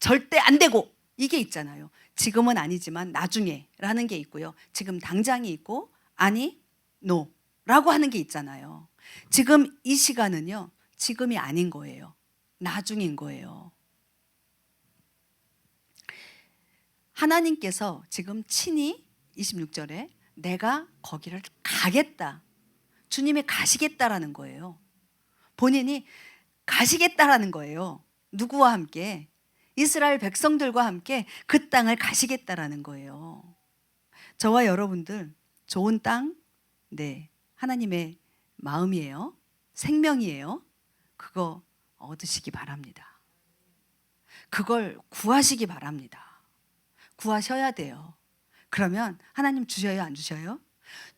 절대 안 되고, 이게 있잖아요. 지금은 아니지만 나중에라는 게 있고요. 지금 당장이 있고, 아니, no 라고 하는 게 있잖아요. 지금 이 시간은요, 지금이 아닌 거예요. 나중인 거예요. 하나님께서 지금 친히 26절에 내가 거기를 가겠다. 주님이 가시겠다라는 거예요. 본인이 가시겠다라는 거예요. 누구와 함께? 이스라엘 백성들과 함께 그 땅을 가시겠다라는 거예요. 저와 여러분들 좋은 땅, 네, 하나님의 마음이에요. 생명이에요. 그거 얻으시기 바랍니다. 그걸 구하시기 바랍니다. 구하셔야 돼요. 그러면 하나님 주셔요, 안 주셔요?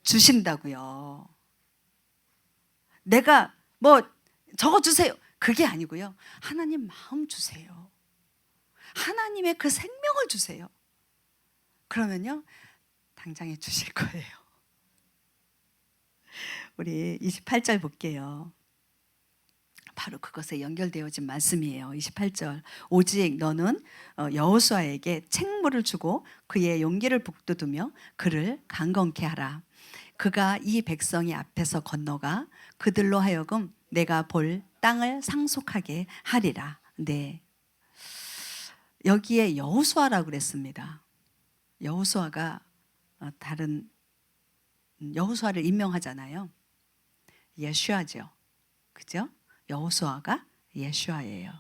주신다고요. 내가 뭐 저거 주세요. 그게 아니고요. 하나님 마음 주세요. 하나님의 그 생명을 주세요. 그러면요, 당장에 주실 거예요. 우리 28절 볼게요. 바로 그것에 연결되어진 말씀이에요. 28절. 오직 너는 여호수아에게 책무를 주고 그의 용기를 북돋우며 그를 강건케 하라. 그가 이 백성이 앞에서 건너가 그들로 하여금 내가 볼 땅을 상속하게 하리라. 네. 여기에 여호수아라고 그랬습니다. 여호수아가 다른 여호수아를 임명하잖아요. 예슈아죠. 그죠? 여호수아가 예슈아예요.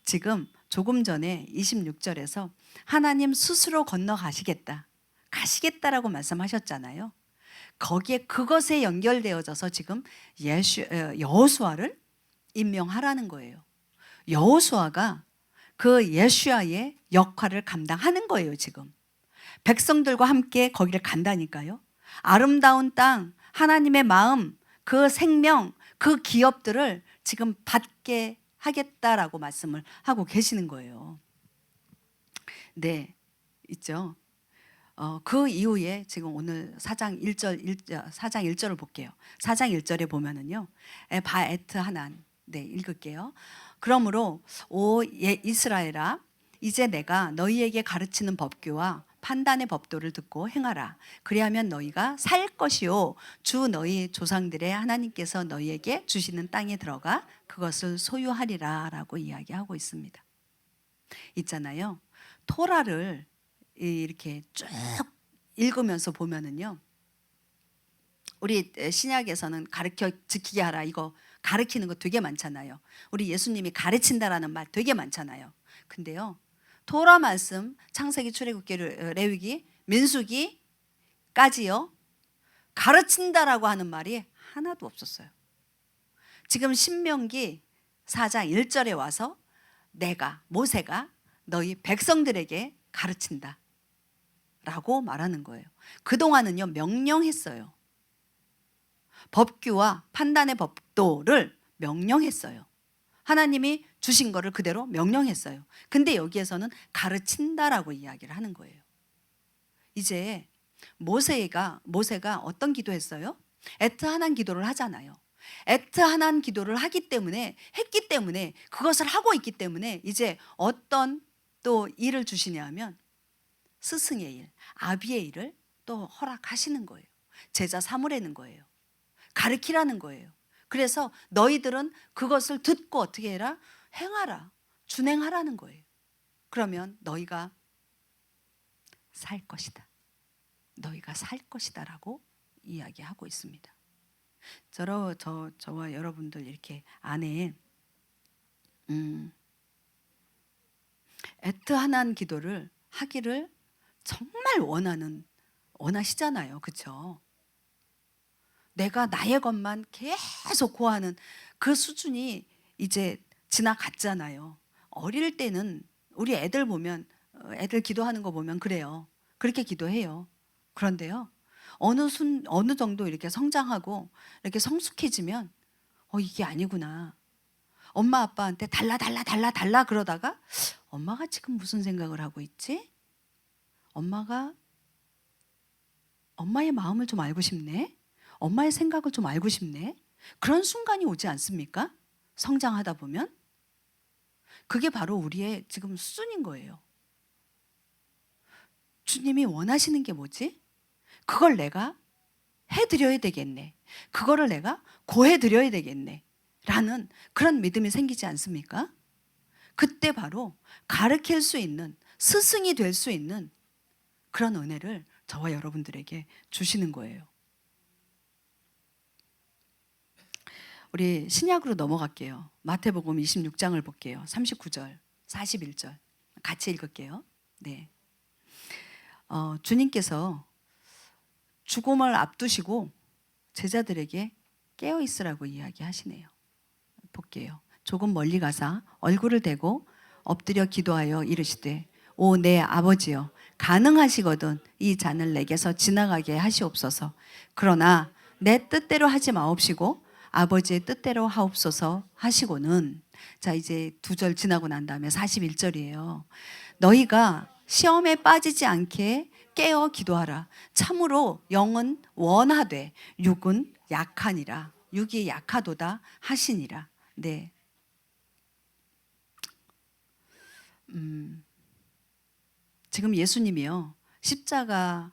지금 조금 전에 26절에서 하나님 스스로 건너가시겠다, 가시겠다라고 말씀하셨잖아요. 거기에 그것에 연결되어져서 지금 여호수아를 임명하라는 거예요. 여호수아가 그 예수야의 역할을 감당하는 거예요. 지금 백성들과 함께 거기를 간다니까요. 아름다운 땅, 하나님의 마음, 그 생명, 그 기업들을 지금 받게 하겠다라고 말씀을 하고 계시는 거예요. 네, 있죠. 그 이후에 지금 오늘 4장 1절을 볼게요. 4장 1절에 보면은요. 바에트 하난. 네, 읽을게요. 그러므로 오 이스라엘아, 이제 내가 너희에게 가르치는 법규와 판단의 법도를 듣고 행하라. 그리하면 너희가 살 것이요 주 너희 조상들의 하나님께서 너희에게 주시는 땅에 들어가 그것을 소유하리라라고 이야기하고 있습니다. 있잖아요. 토라를 이렇게 쭉 읽으면서 보면은요. 우리 신약에서는 가르쳐 지키게 하라, 이거 가르치는 거 되게 많잖아요. 우리 예수님이 가르친다라는 말 되게 많잖아요. 근데요. 토라 말씀 창세기, 출애굽기, 레위기, 민수기까지요. 가르친다라고 하는 말이 하나도 없었어요. 지금 신명기 4장 1절에 와서 모세가 너희 백성들에게 가르친다 라고 말하는 거예요. 그동안은요 명령했어요. 법규와 판단의 법도를 명령했어요. 하나님이 주신 거를 그대로 명령했어요. 근데 여기에서는 가르친다라고 이야기를 하는 거예요. 이제 모세가 어떤 기도했어요? 애트하난 기도를 하잖아요. 애트하난 기도를 했기 때문에 그것을 하고 있기 때문에 이제 어떤 또 일을 주시냐면 스승의 일, 아비의 일을 또 허락하시는 거예요. 제자 삼으라는 거예요. 가르치라는 거예요. 그래서 너희들은 그것을 듣고 어떻게 해라? 행하라. 준행하라는 거예요. 그러면 너희가 살 것이다. 너희가 살 것이다 라고 이야기하고 있습니다. 저와 여러분들 이렇게 안에 애트하난 기도를 하기를 정말 원하시잖아요. 그렇죠? 내가 나의 것만 계속 구하는 그 수준이 이제 지나갔잖아요. 어릴 때는 우리 애들 보면, 애들 기도하는 거 보면 그래요. 그렇게 기도해요. 그런데요, 어느 정도 이렇게 성장하고 이렇게 성숙해지면 이게 아니구나. 엄마 아빠한테 달라 그러다가 엄마가 지금 무슨 생각을 하고 있지? 엄마의 마음을 좀 알고 싶네. 엄마의 생각을 좀 알고 싶네. 그런 순간이 오지 않습니까? 성장하다 보면. 그게 바로 우리의 지금 수준인 거예요. 주님이 원하시는 게 뭐지? 그걸 내가 해드려야 되겠네. 그거를 내가 고해드려야 되겠네. 라는 그런 믿음이 생기지 않습니까? 그때 바로 가르칠 수 있는, 스승이 될 수 있는 그런 은혜를 저와 여러분들에게 주시는 거예요. 우리 신약으로 넘어갈게요. 마태복음 26장을 볼게요. 39절, 41절 같이 읽을게요. 네. 주님께서 죽음을 앞두시고 제자들에게 깨어 있으라고 이야기하시네요. 볼게요. 조금 멀리 가사 얼굴을 대고 엎드려 기도하여 이르시되 오 내 아버지여, 가능하시거든 이 잔을 내게서 지나가게 하시옵소서. 그러나 내 뜻대로 하지 마옵시고 아버지의 뜻대로 하옵소서 하시고는, 자 이제 2절 지나고 난 다음에 41절이에요. 너희가 시험에 빠지지 않게 깨어 기도하라. 참으로 영은 원하되 육은 약하니라. 육이 약하도다 하시니라. 네. 지금 예수님이요, 십자가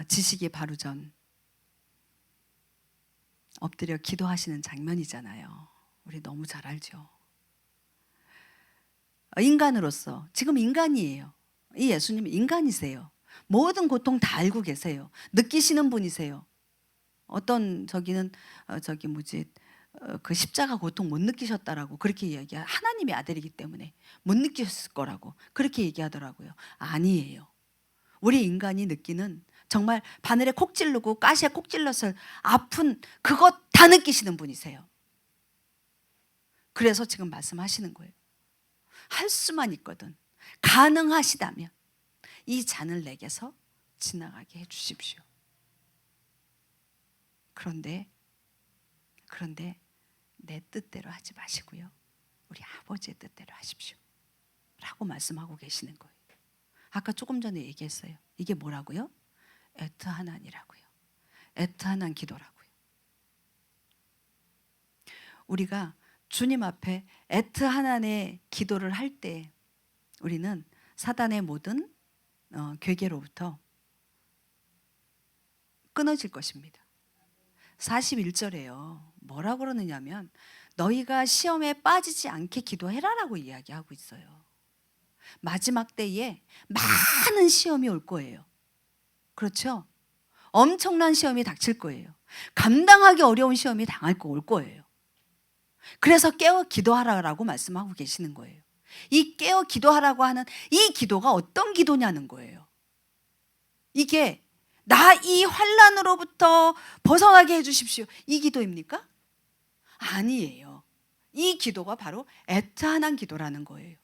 지시기 바로 전 엎드려 기도하시는 장면이잖아요. 우리 너무 잘 알죠. 인간으로서 지금 인간이에요. 이 예수님은 인간이세요. 모든 고통 다 알고 계세요. 느끼시는 분이세요. 어떤 저기는 그 십자가 고통 못 느끼셨다라고 그렇게 이야기해요. 하나님의 아들이기 때문에 못 느끼셨을 거라고 그렇게 얘기하더라고요. 아니에요. 우리 인간이 느끼는 정말 바늘에 콕 찌르고 가시에 콕 찔러서 아픈 그것 다 느끼시는 분이세요. 그래서 지금 말씀하시는 거예요. 할 수만 있거든 가능하시다면 이 잔을 내게서 지나가게 해주십시오. 그런데 내 뜻대로 하지 마시고요, 우리 아버지의 뜻대로 하십시오 라고 말씀하고 계시는 거예요. 아까 조금 전에 얘기했어요. 이게 뭐라고요? 애트하난이라고요. 애트하난 기도라고요. 우리가 주님 앞에 애트하난의 기도를 할 때 우리는 사단의 모든 괴계로부터 끊어질 것입니다. 41절에요. 뭐라고 그러느냐면 너희가 시험에 빠지지 않게 기도해라라고 이야기하고 있어요. 마지막 때에 많은 시험이 올 거예요. 그렇죠? 엄청난 시험이 닥칠 거예요. 감당하기 어려운 시험이 올 거예요. 그래서 깨어 기도하라고 말씀하고 계시는 거예요. 이 깨어 기도하라고 하는 이 기도가 어떤 기도냐는 거예요. 이게 나 이 환난으로부터 벗어나게 해주십시오, 이 기도입니까? 아니에요. 이 기도가 바로 애타한 기도라는 거예요.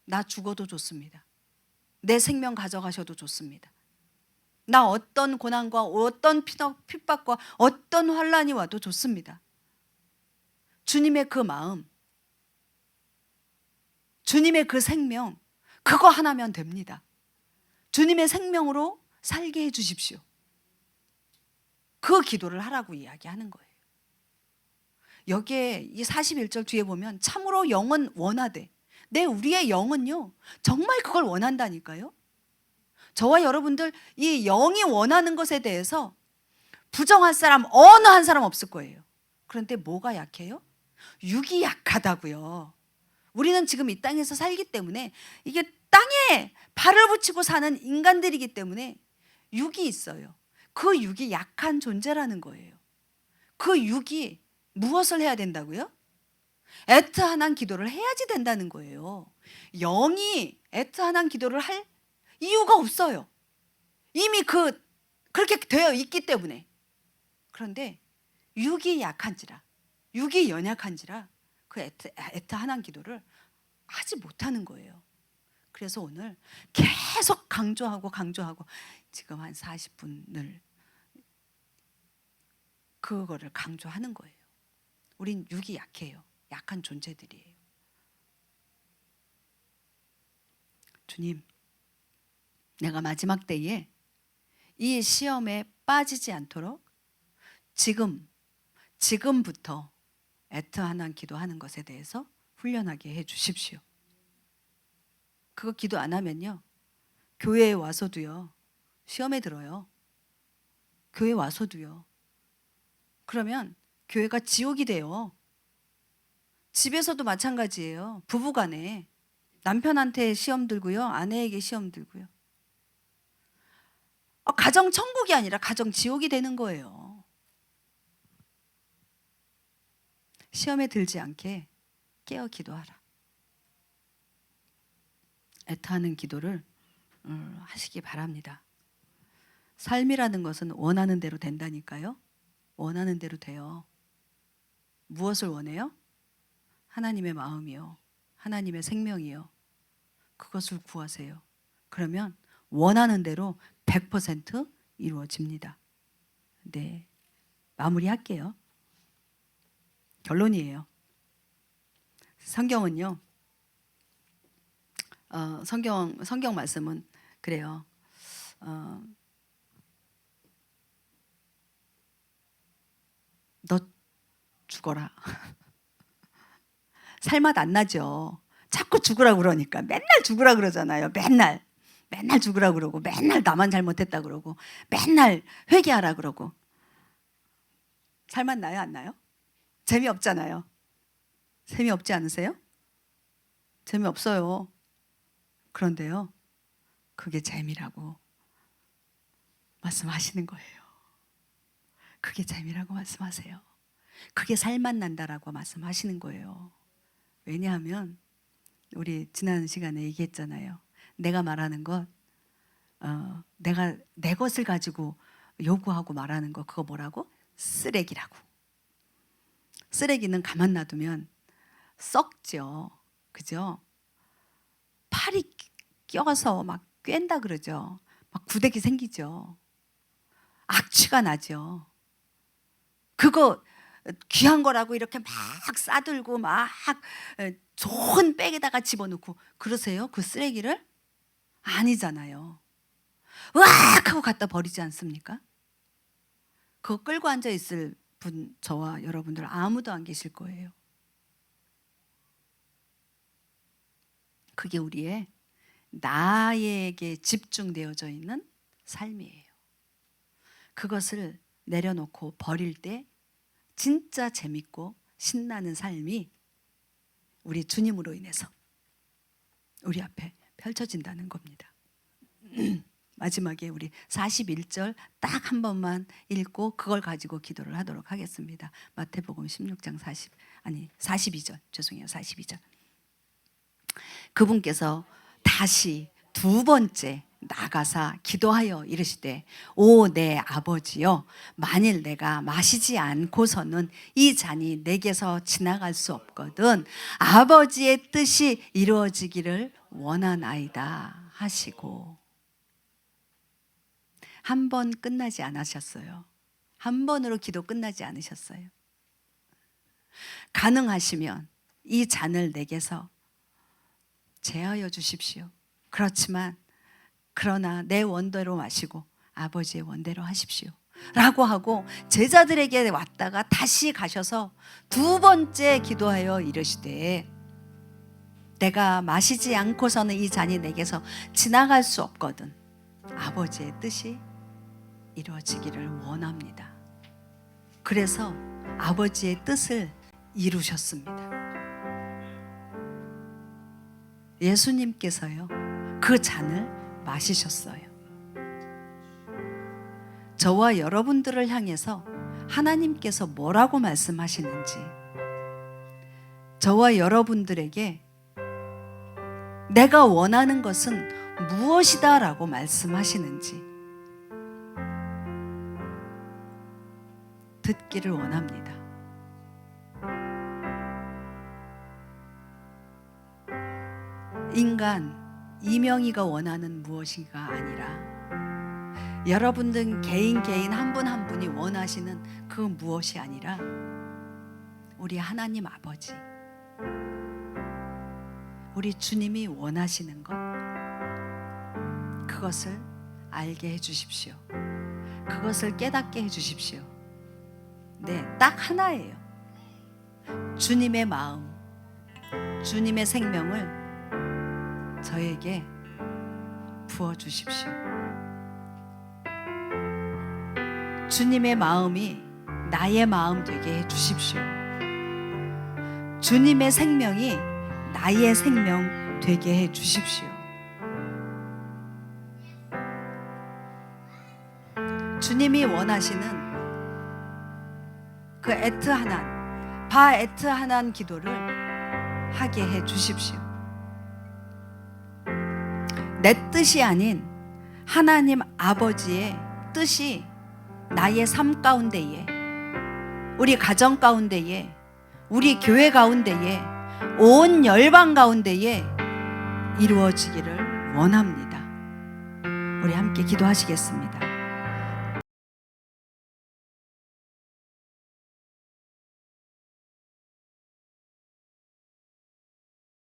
나 죽어도 좋습니다. 내 생명 가져가셔도 좋습니다. 나 어떤 고난과 어떤 핍박과 어떤 환난이 와도 좋습니다. 주님의 그 마음, 주님의 그 생명, 그거 하나면 됩니다. 주님의 생명으로 살게 해주십시오. 그 기도를 하라고 이야기하는 거예요. 여기에 이 41절 뒤에 보면 참으로 영은 원하되, 우리의 영은요 정말 그걸 원한다니까요. 저와 여러분들 이 영이 원하는 것에 대해서 부정할 사람 어느 한 사람 없을 거예요. 그런데 뭐가 약해요? 육이 약하다고요. 우리는 지금 이 땅에서 살기 때문에, 이게 땅에 발을 붙이고 사는 인간들이기 때문에 육이 있어요. 그 육이 약한 존재라는 거예요. 그 육이 무엇을 해야 된다고요? 애타한 기도를 해야지 된다는 거예요. 영이 애타한 기도를 할 이유가 없어요. 이미 그렇게 되어 있기 때문에. 그런데 육이 약한지라, 육이 연약한지라 그 애타한 기도를 하지 못하는 거예요. 그래서 오늘 계속 강조하고 지금 한 40분을 그거를 강조하는 거예요. 우린 육이 약해요. 약한 존재들이에요. 주님, 내가 마지막 때에 이 시험에 빠지지 않도록 지금부터 애타한 기도하는 것에 대해서 훈련하게 해 주십시오. 그거 기도 안 하면요, 교회에 와서도요 시험에 들어요. 교회 와서도요. 그러면 교회가 지옥이 돼요. 집에서도 마찬가지예요. 부부간에 남편한테 시험 들고요, 아내에게 시험 들고요. 가정 천국이 아니라 가정 지옥이 되는 거예요. 시험에 들지 않게 깨어 기도하라. 애타하는 기도를 하시기 바랍니다. 삶이라는 것은 원하는 대로 된다니까요. 원하는 대로 돼요. 무엇을 원해요? 하나님의 마음이요, 하나님의 생명이요. 그것을 구하세요. 그러면 원하는 대로 100% 이루어집니다. 네, 마무리할게요. 결론이에요. 성경은요, 성경 말씀은 그래요. 너 죽어라. 살맛 안 나죠. 자꾸 죽으라 그러니까 맨날 죽으라 그러잖아요. 맨날 죽으라 그러고, 맨날 나만 잘못했다 그러고, 맨날 회개하라 그러고. 살맛 나요, 안 나요? 재미없잖아요. 재미없지 않으세요? 재미없어요. 그런데요, 그게 재미라고 말씀하시는 거예요. 그게 재미라고 말씀하세요. 그게 살맛 난다라고 말씀하시는 거예요. 왜냐하면 우리 지난 시간에 얘기했잖아요. 내가 말하는 것, 내가 내 것을 가지고 요구하고 말하는 거, 그거 뭐라고? 쓰레기라고. 쓰레기는 가만 놔두면 썩죠. 그죠? 팔이 껴서 막 꿰다 그러죠. 막 구데기 생기죠. 악취가 나죠. 그거 귀한 거라고 이렇게 막 싸들고 막 좋은 백에다가 집어넣고 그러세요? 그 쓰레기를? 아니잖아요. 으악 하고 갖다 버리지 않습니까? 그거 끌고 앉아 있을 분, 저와 여러분들 아무도 안 계실 거예요. 그게 우리의 나에게 집중되어져 있는 삶이에요. 그것을 내려놓고 버릴 때 진짜 재밌고 신나는 삶이 우리 주님으로 인해서 우리 앞에 펼쳐진다는 겁니다. 마지막에 우리 41절 딱 한 번만 읽고 그걸 가지고 기도를 하도록 하겠습니다. 마태복음 16장 42절 죄송해요. 42절. 그분께서 다시 두 번째 나가사 기도하여 이르시되 오 내 아버지여 만일 내가 마시지 않고서는 이 잔이 내게서 지나갈 수 없거든 아버지의 뜻이 이루어지기를 원하나이다 하시고 한 번 끝나지 않으셨어요. 한 번으로 기도 끝나지 않으셨어요. 가능하시면 이 잔을 내게서 제하여 주십시오. 그렇지만 그러나 내 원대로 마시고 아버지의 원대로 하십시오 라고 하고 제자들에게 왔다가 다시 가셔서 두 번째 기도하여 이르시되 내가 마시지 않고서는 이 잔이 내게서 지나갈 수 없거든 아버지의 뜻이 이루어지기를 원합니다. 그래서 아버지의 뜻을 이루셨습니다. 예수님께서요 그 잔을 마시셨어요. 저와 여러분들을 향해서 하나님께서 뭐라고 말씀하시는지, 저와 여러분들에게 내가 원하는 것은 무엇이다 라고 말씀하시는지 듣기를 원합니다. 인간 이명희가 원하는 무엇인가 아니라 여러분들 개인 한 분 한 분이 원하시는 그 무엇이 아니라 우리 하나님 아버지 우리 주님이 원하시는 것 그것을 알게 해주십시오. 그것을 깨닫게 해주십시오. 네, 딱 하나예요. 주님의 마음, 주님의 생명을 저에게 부어주십시오. 주님의 마음이 나의 마음 되게 해주십시오. 주님의 생명이 나의 생명 되게 해주십시오. 주님이 원하시는 그 에트하난, 바에트하난 기도를 하게 해주십시오. 내 뜻이 아닌 하나님 아버지의 뜻이 나의 삶 가운데에, 우리 가정 가운데에, 우리 교회 가운데에, 온 열방 가운데에 이루어지기를 원합니다. 우리 함께 기도하시겠습니다.